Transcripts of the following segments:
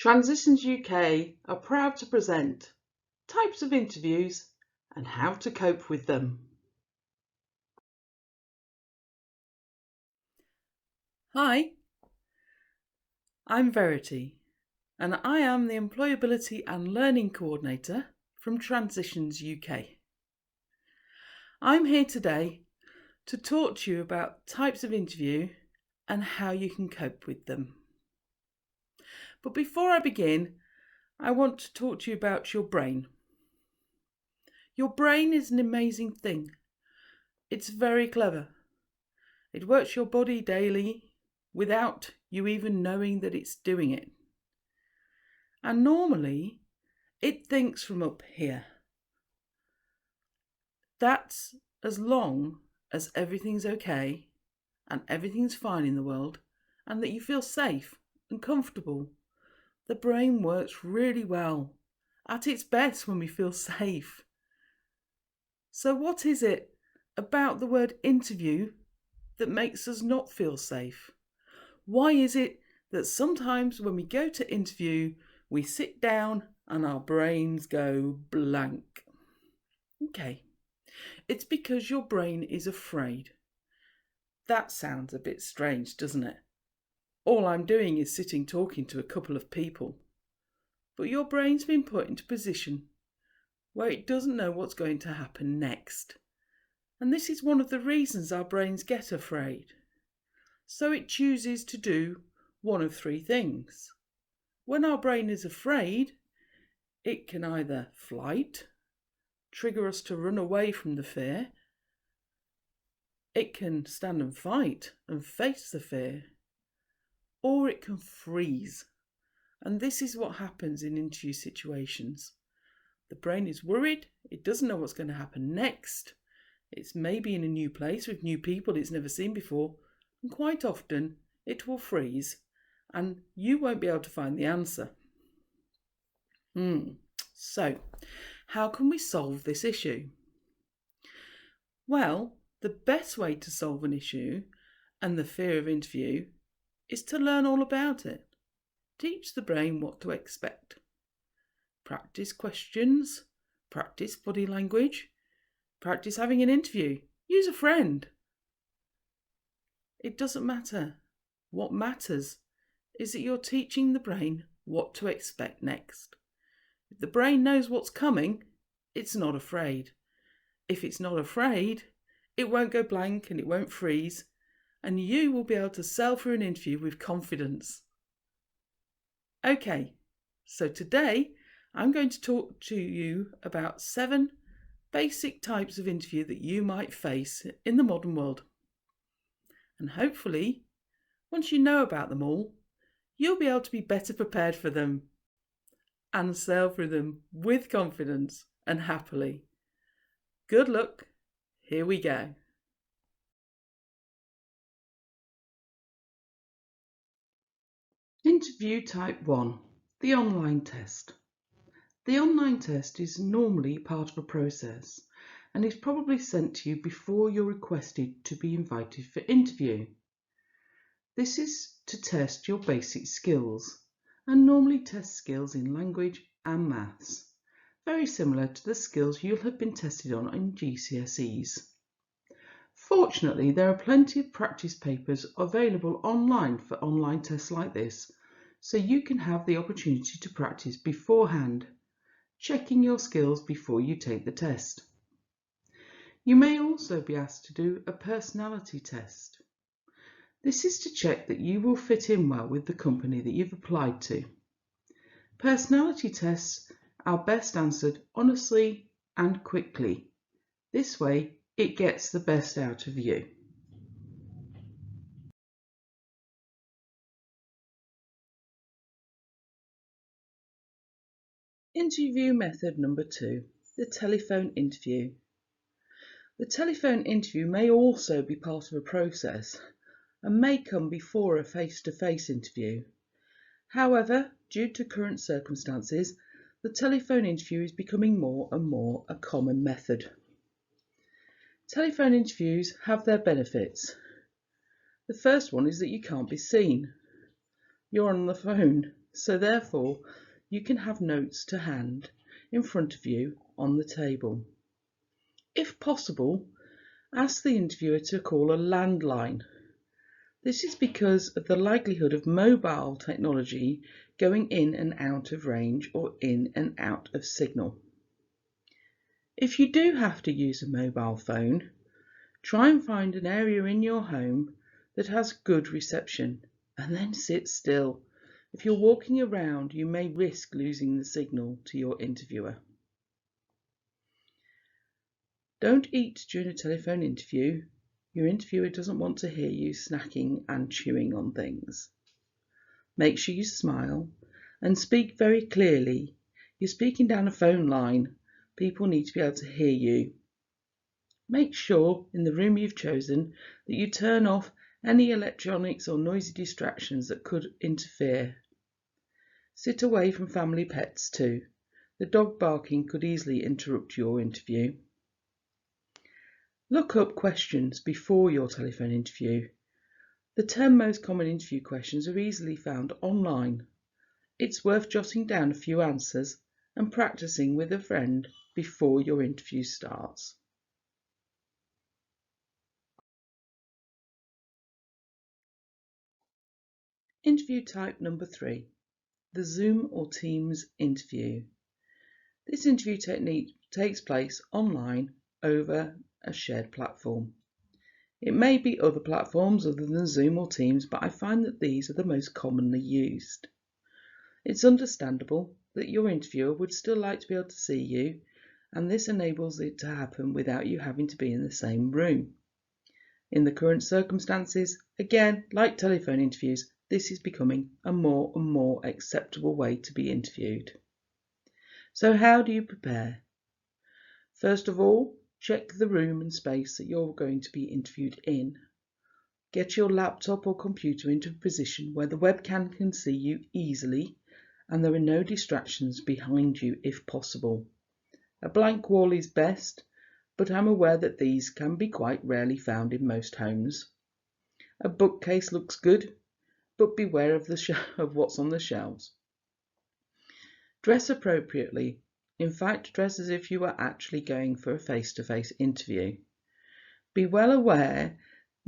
Transitions UK are proud to present types of interviews and how to cope with them. Hi, I'm Verity, and I am the Employability and Learning Coordinator from Transitions UK. I'm here today to talk to you about types of interview and how you can cope with them. But before I begin, I want to talk to you about your brain. Your brain is an amazing thing. It's very clever. It works your body daily without you even knowing that it's doing it. And normally, it thinks from up here. That's as long as everything's okay and everything's fine in the world and that you feel safe and comfortable. The brain works really well, at its best when we feel safe. So what is it about the word interview that makes us not feel safe? Why is it that sometimes when we go to interview, we sit down and our brains go blank? Okay, it's because your brain is afraid. That sounds a bit strange, doesn't it? All I'm doing is sitting talking to a couple of people. But your brain's been put into a position where it doesn't know what's going to happen next. And this is one of the reasons our brains get afraid. So it chooses to do one of three things. When our brain is afraid, it can either flight, trigger us to run away from the fear. It can stand and fight and face the fear. Or it can freeze. And this is what happens in interview situations. The brain is worried, it doesn't know what's going to happen next. It's maybe in a new place with new people it's never seen before, and quite often it will freeze and you won't be able to find the answer. So, how can we solve this issue? Well, the best way to solve an issue and the fear of interview is to learn all about it. Teach the brain what to expect. Practice questions, practice body language, practice having an interview, use a friend. It doesn't matter. What matters is that you're teaching the brain what to expect next. If the brain knows what's coming, it's not afraid. If it's not afraid, it won't go blank and it won't freeze, and you will be able to sail through an interview with confidence. Okay, so today I'm going to talk to you about 7 basic types of interview that you might face in the modern world. And hopefully, once you know about them all, you'll be able to be better prepared for them and sail through them with confidence and happily. Good luck. Here we go. Interview type 1, the online test. The online test is normally part of a process and is probably sent to you before you're requested to be invited for interview. This is to test your basic skills and normally tests skills in language and maths, very similar to the skills you'll have been tested on in GCSEs. Fortunately, there are plenty of practice papers available online for online tests like this, so you can have the opportunity to practice beforehand, checking your skills before you take the test. You may also be asked to do a personality test. This is to check that you will fit in well with the company that you've applied to. Personality tests are best answered honestly and quickly. This way, it gets the best out of you. Interview method number 2, the telephone interview. The telephone interview may also be part of a process and may come before a face-to-face interview. However, due to current circumstances, the telephone interview is becoming more and more a common method. Telephone interviews have their benefits. The first one is that you can't be seen. You're on the phone, so therefore you can have notes to hand in front of you on the table. If possible, ask the interviewer to call a landline. This is because of the likelihood of mobile technology going in and out of range or in and out of signal. If you do have to use a mobile phone, try and find an area in your home that has good reception and then sit still. If you're walking around, you may risk losing the signal to your interviewer. Don't eat during a telephone interview. Your interviewer doesn't want to hear you snacking and chewing on things. Make sure you smile and speak very clearly. You're speaking down a phone line. People need to be able to hear you. Make sure in the room you've chosen that you turn off any electronics or noisy distractions that could interfere. Sit away from family pets too. The dog barking could easily interrupt your interview. Look up questions before your telephone interview. The 10 most common interview questions are easily found online. It's worth jotting down a few answers and practicing with a friend before your interview starts. Interview type number 3, the Zoom or Teams interview. This interview technique takes place online over a shared platform. It may be other platforms other than Zoom or Teams, but I find that these are the most commonly used. It's understandable that your interviewer would still like to be able to see you, and this enables it to happen without you having to be in the same room. In the current circumstances, again, like telephone interviews, this is becoming a more and more acceptable way to be interviewed. So how do you prepare? First of all, check the room and space that you're going to be interviewed in. Get your laptop or computer into a position where the webcam can see you easily and there are no distractions behind you if possible. A blank wall is best, but I'm aware that these can be quite rarely found in most homes. A bookcase looks good, but beware of what's on the shelves. Dress appropriately. In fact, dress as if you were actually going for a face-to-face interview. Be well aware,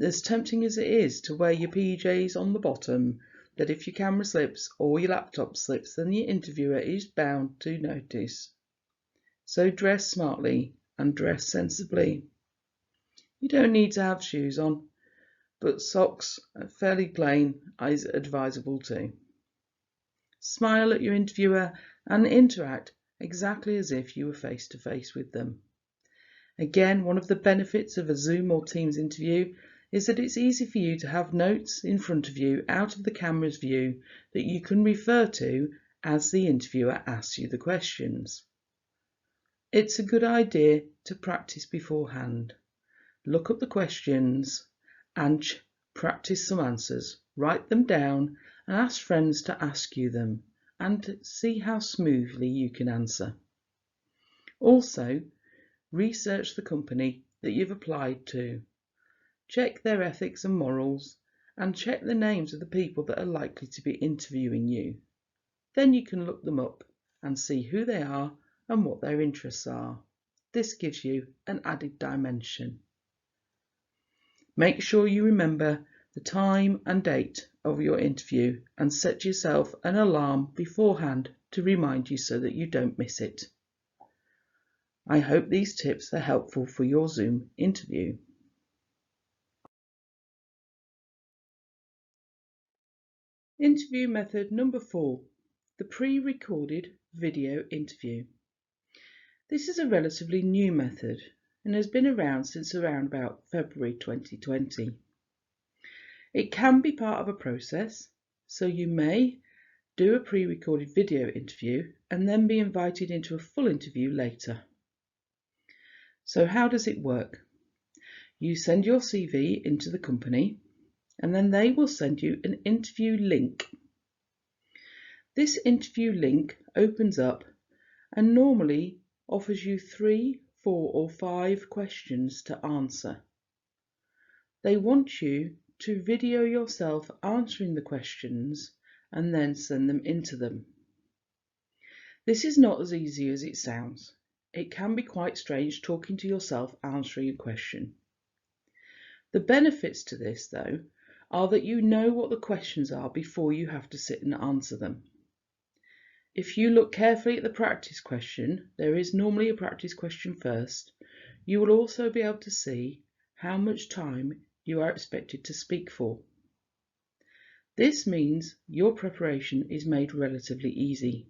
as tempting as it is to wear your PJs on the bottom, that if your camera slips or your laptop slips, then the interviewer is bound to notice. So dress smartly and dress sensibly. You don't need to have shoes on, but socks, fairly plain, is advisable too. Smile at your interviewer and interact exactly as if you were face to face with them. Again, one of the benefits of a Zoom or Teams interview is that it's easy for you to have notes in front of you out of the camera's view that you can refer to as the interviewer asks you the questions. It's a good idea to practice beforehand. Look up the questions and practice some answers. Write them down and ask friends to ask you them and see how smoothly you can answer. Also, research the company that you've applied to. Check their ethics and morals and check the names of the people that are likely to be interviewing you. Then you can look them up and see who they are and what their interests are. This gives you an added dimension. Make sure you remember the time and date of your interview and set yourself an alarm beforehand to remind you so that you don't miss it. I hope these tips are helpful for your Zoom interview. Interview method number 4, the pre-recorded video interview. This is a relatively new method and has been around since around about February 2020. It can be part of a process, so you may do a pre-recorded video interview and then be invited into a full interview later. So how does it work? You send your CV into the company and then they will send you an interview link. This interview link opens up and normally offers you 3, 4 or 5 questions to answer. They want you to video yourself answering the questions and then send them into them. This is not as easy as it sounds. It can be quite strange talking to yourself answering a question. The benefits to this, though, are that you know what the questions are before you have to sit and answer them. If you look carefully at the practice question, there is normally a practice question first, you will also be able to see how much time you are expected to speak for. This means your preparation is made relatively easy.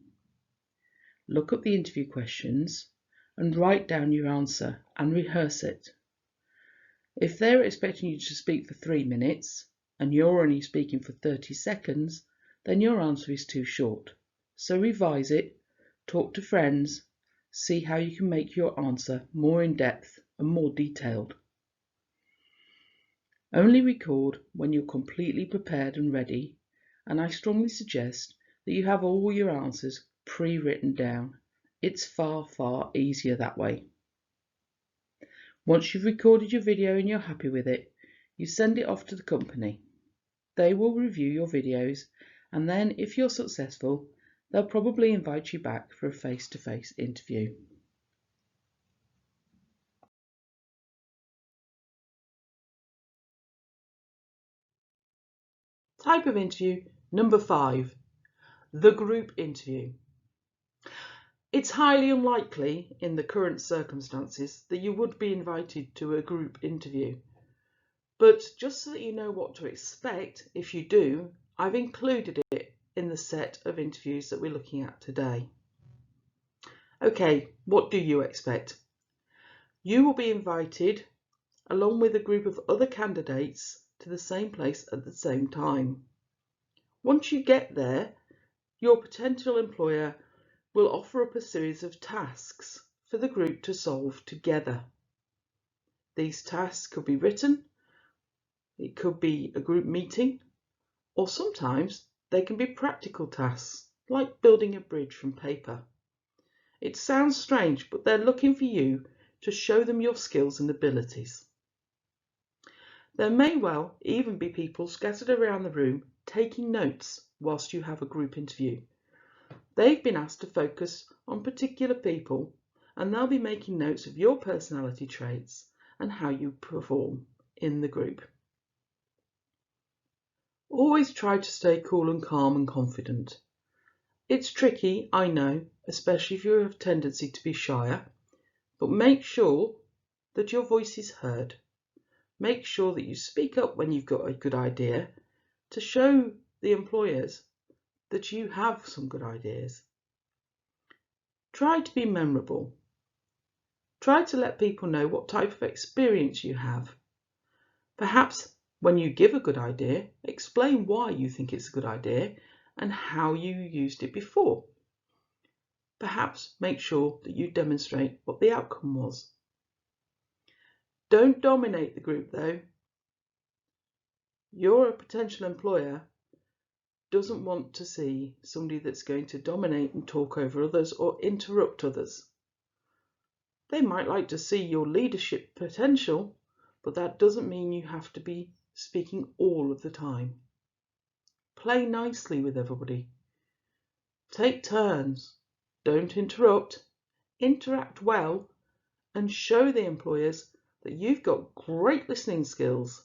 Look at the interview questions and write down your answer and rehearse it. If they're expecting you to speak for 3 minutes and you're only speaking for 30 seconds, then your answer is too short. So revise it, talk to friends, see how you can make your answer more in depth and more detailed. Only record when you're completely prepared and ready, and I strongly suggest that you have all your answers pre-written down. It's far, far easier that way. Once you've recorded your video and you're happy with it, you send it off to the company. They will review your videos, and then if you're successful, they'll probably invite you back for a face-to-face interview. Type of interview number 5, the group interview. It's highly unlikely in the current circumstances that you would be invited to a group interview. But just so that you know what to expect, if you do, I've included it in the set of interviews that we're looking at today. Okay, what do you expect? You will be invited along with a group of other candidates to the same place at the same time. Once you get there, your potential employer will offer up a series of tasks for the group to solve together. These tasks could be written, it could be a group meeting, or sometimes they can be practical tasks, like building a bridge from paper. It sounds strange, but they're looking for you to show them your skills and abilities. There may well even be people scattered around the room taking notes whilst you have a group interview. They've been asked to focus on particular people, and they'll be making notes of your personality traits and how you perform in the group. Always try to stay cool and calm and confident. It's tricky, I know, especially if you have a tendency to be shyer, but make sure that your voice is heard. Make sure that you speak up when you've got a good idea to show the employers that you have some good ideas. Try to be memorable. Try to let people know what type of experience you have. Perhaps when you give a good idea, explain why you think it's a good idea and how you used it before. Perhaps make sure that you demonstrate what the outcome was. Don't dominate the group though. Your potential employer doesn't want to see somebody that's going to dominate and talk over others or interrupt others. They might like to see your leadership potential, but that doesn't mean you have to be speaking all of the time. Play nicely with everybody. Take turns. Don't interrupt. Interact well and show the employers that you've got great listening skills.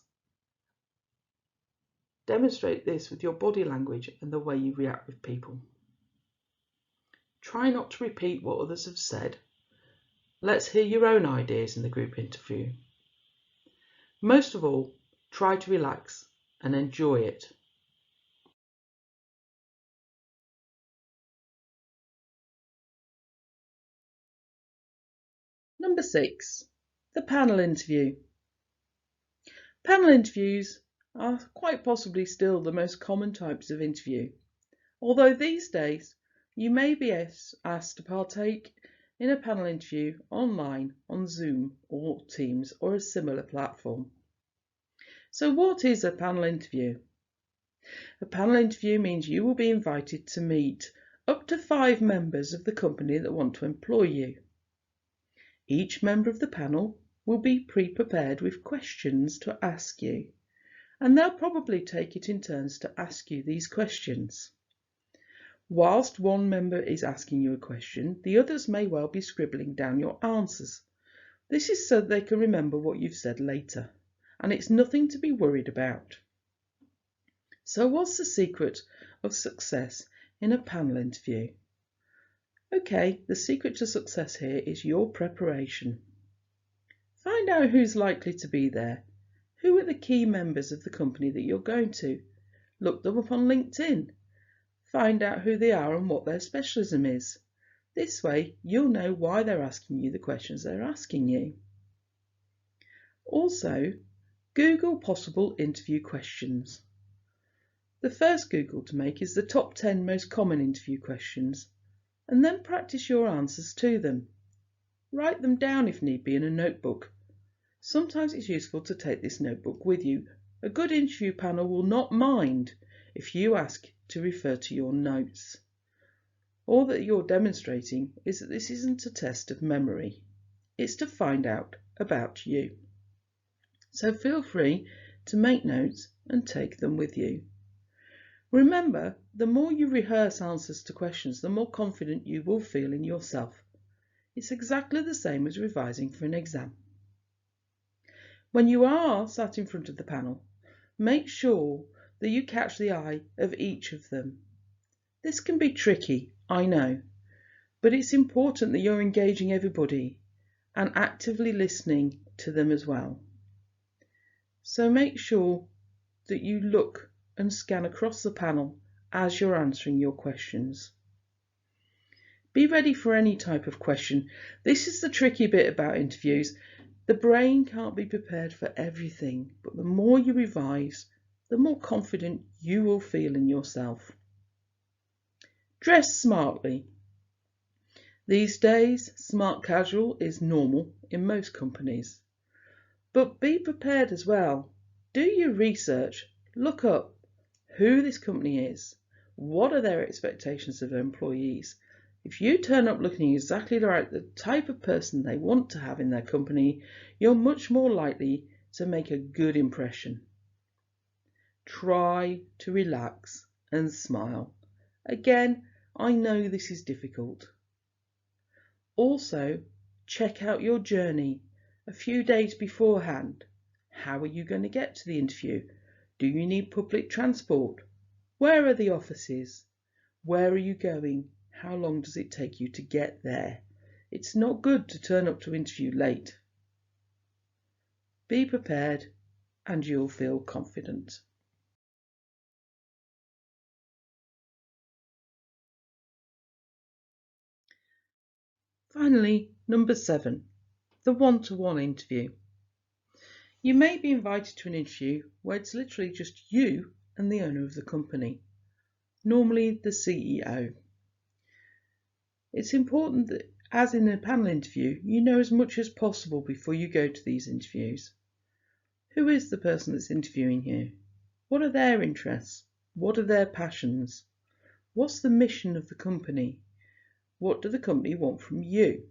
Demonstrate this with your body language and the way you react with people. Try not to repeat what others have said. Let's hear your own ideas in the group interview. Most of all, try to relax and enjoy it. Number 6, the panel interview. Panel interviews are quite possibly still the most common types of interview, although these days you may be asked to partake in a panel interview online on Zoom or Teams or a similar platform. So what is a panel interview? A panel interview means you will be invited to meet up to 5 members of the company that want to employ you. Each member of the panel will be pre-prepared with questions to ask you, and they'll probably take it in turns to ask you these questions. Whilst one member is asking you a question, the others may well be scribbling down your answers. This is so they can remember what you've said later, and it's nothing to be worried about. So what's the secret of success in a panel interview? Okay, the secret to success here is your preparation. Find out who's likely to be there. Who are the key members of the company that you're going to? Look them up on LinkedIn. Find out who they are and what their specialism is. This way, you'll know why they're asking you the questions they're asking you. Also, Google possible interview questions. The first Google to make is the top 10 most common interview questions, and then practice your answers to them. Write them down if need be in a notebook. Sometimes it's useful to take this notebook with you. A good interview panel will not mind if you ask to refer to your notes. All that you're demonstrating is that this isn't a test of memory. It's to find out about you. So feel free to make notes and take them with you. Remember, the more you rehearse answers to questions, the more confident you will feel in yourself. It's exactly the same as revising for an exam. When you are sat in front of the panel, make sure that you catch the eye of each of them. This can be tricky, I know, but it's important that you're engaging everybody and actively listening to them as well. So make sure that you look and scan across the panel as you're answering your questions. Be ready for any type of question. This is the tricky bit about interviews. The brain can't be prepared for everything, but the more you revise, the more confident you will feel in yourself. Dress smartly. These days, smart casual is normal in most companies. But be prepared as well. Do your research. Look up who this company is. What are their expectations of employees? If you turn up looking exactly like the type of person they want to have in their company, you're much more likely to make a good impression. Try to relax and smile. Again, I know this is difficult. Also, check out your journey a few days beforehand. How are you going to get to the interview? Do you need public transport? Where are the offices? Where are you going? How long does it take you to get there? It's not good to turn up to interview late. Be prepared and you'll feel confident. Finally, number 7, the one-to-one interview. You may be invited to an interview where it's literally just you and the owner of the company, normally the CEO. It's important that, as in a panel interview, you know as much as possible before you go to these interviews. Who is the person that's interviewing you? What are their interests? What are their passions? What's the mission of the company? What do the company want from you?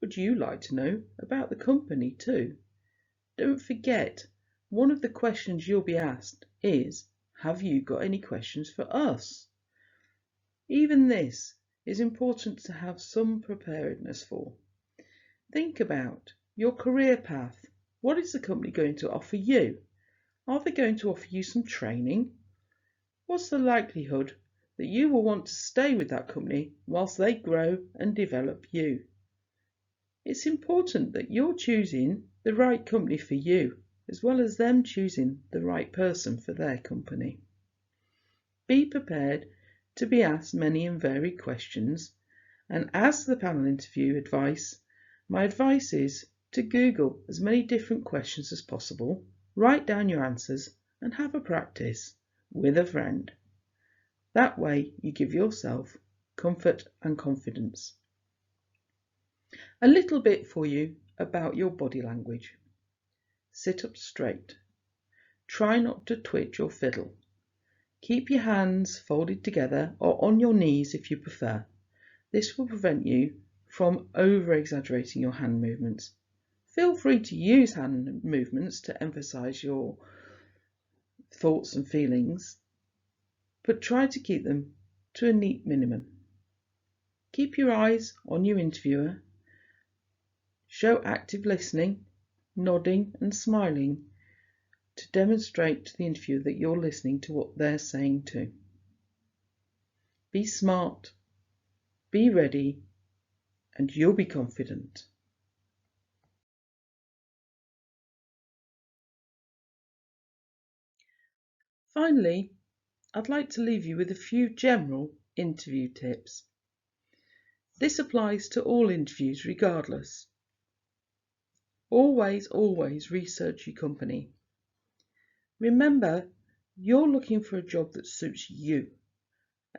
Would you like to know about the company too? Don't forget, one of the questions you'll be asked is, have you got any questions for us? Even this is important to have some preparedness for. Think about your career path. What is the company going to offer you? Are they going to offer you some training? What's the likelihood that you will want to stay with that company whilst they grow and develop you? It's important that you're choosing the right company for you, as well as them choosing the right person for their company. Be prepared to be asked many and varied questions, and as the panel interview advice, my advice is to Google as many different questions as possible, write down your answers, and have a practice with a friend. That way you give yourself comfort and confidence. A little bit for you about your body language. Sit up straight. Try not to twitch or fiddle. Keep your hands folded together or on your knees if you prefer. This will prevent you from over-exaggerating your hand movements. Feel free to use hand movements to emphasize your thoughts and feelings, but try to keep them to a neat minimum. Keep your eyes on your interviewer. Show active listening, nodding and smiling to demonstrate to the interviewer that you're listening to what they're saying too. Be smart, be ready, and you'll be confident. Finally, I'd like to leave you with a few general interview tips. This applies to all interviews regardless. Always research your company. Remember, you're looking for a job that suits you,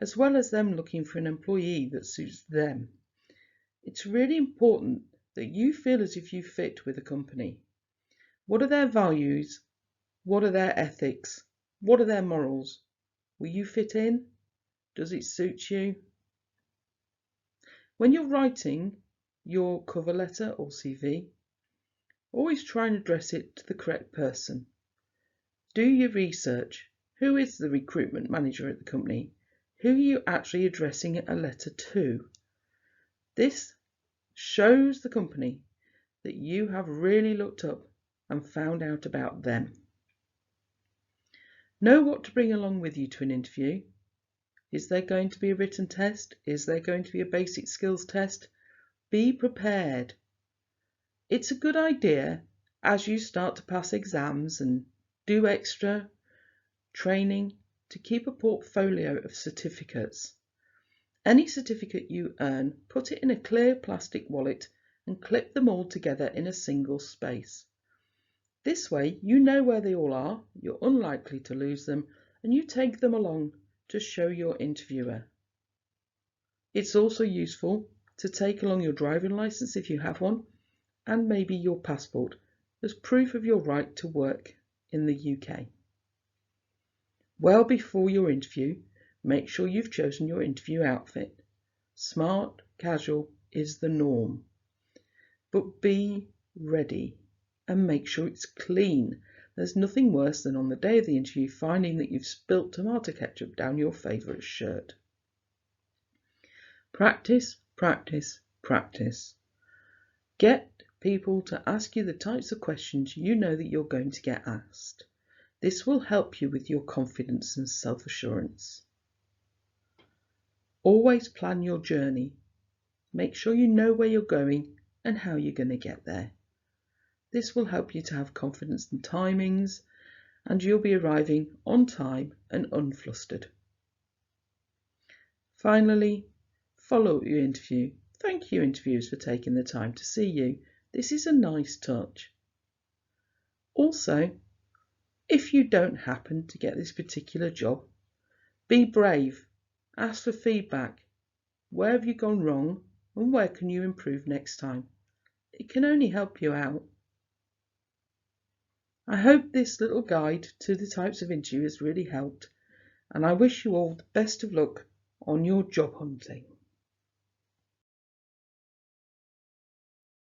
as well as them looking for an employee that suits them. It's really important that you feel as if you fit with a company. What are their values? What are their ethics? What are their morals? Will you fit in? Does it suit you? When you're writing your cover letter or CV, always try and address it to the correct person. Do your research. Who is the recruitment manager at the company? Who are you actually addressing a letter to? This shows the company that you have really looked up and found out about them. Know what to bring along with you to an interview. Is there going to be a written test? Is there going to be a basic skills test? Be prepared. It's a good idea as you start to pass exams and do extra training to keep a portfolio of certificates. Any certificate you earn, put it in a clear plastic wallet and clip them all together in a single space. This way you know where they all are, you're unlikely to lose them, and you take them along to show your interviewer. It's also useful to take along your driving license if you have one, and maybe your passport as proof of your right to work in the UK. Well before your interview, make sure you've chosen your interview outfit. Smart, casual is the norm. But be ready and make sure it's clean. There's nothing worse than on the day of the interview finding that you've spilt tomato ketchup down your favourite shirt. Practice, practice, practice. Get people to ask you the types of questions you know that you're going to get asked. This will help you with your confidence and self-assurance. Always plan your journey. Make sure you know where you're going and how you're going to get there. This will help you to have confidence in timings, and you'll be arriving on time and unflustered. Finally, follow your interview. Thank you, interviewers, for taking the time to see you. This is a nice touch. Also, if you don't happen to get this particular job, be brave. Ask for feedback. Where have you gone wrong and where can you improve next time? It can only help you out. I hope this little guide to the types of interview has really helped, and I wish you all the best of luck on your job hunting.